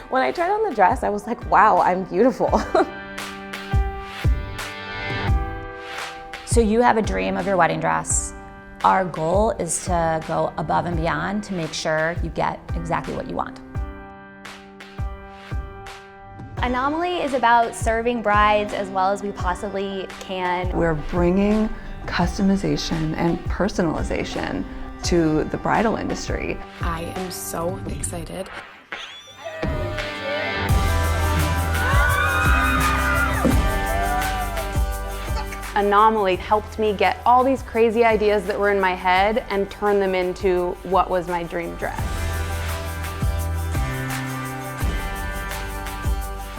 When I tried on the dress, I was like, wow, I'm beautiful. So you have a dream of your wedding dress. Our goal is to go above and beyond to make sure you get exactly what you want. Anomalie is about serving brides as well as we possibly can. We're bringing customization and personalization to the bridal industry. I am so excited. Anomalie helped me get all these crazy ideas that were in my head and turn them into what was my dream dress.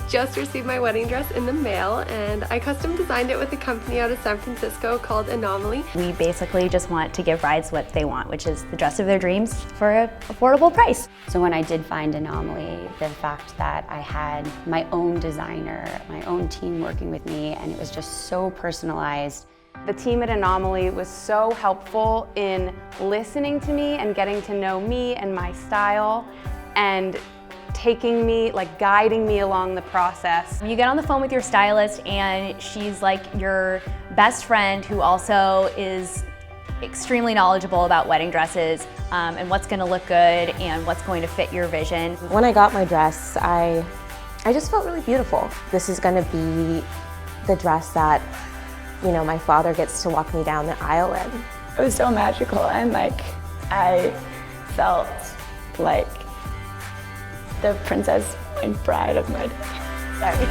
Just received my wedding dress in the mail, and I custom designed it with a company out of San Francisco called Anomalie. We basically just want to give brides what they want, which is the dress of their dreams for an affordable price. So when I did find Anomalie, the fact that I had my own designer, my own team working with me, and it was just so personalized. The team at Anomalie was so helpful in listening to me and getting to know me and my style, and taking me, guiding me along the process. You get on the phone with your stylist and she's like your best friend who also is extremely knowledgeable about wedding dresses and what's going to look good and what's going to fit your vision. When I got my dress, I just felt really beautiful. This is going to be the dress that, you know, my father gets to walk me down the aisle in. It was so magical, and I felt like the princess and bride of my day. Sorry.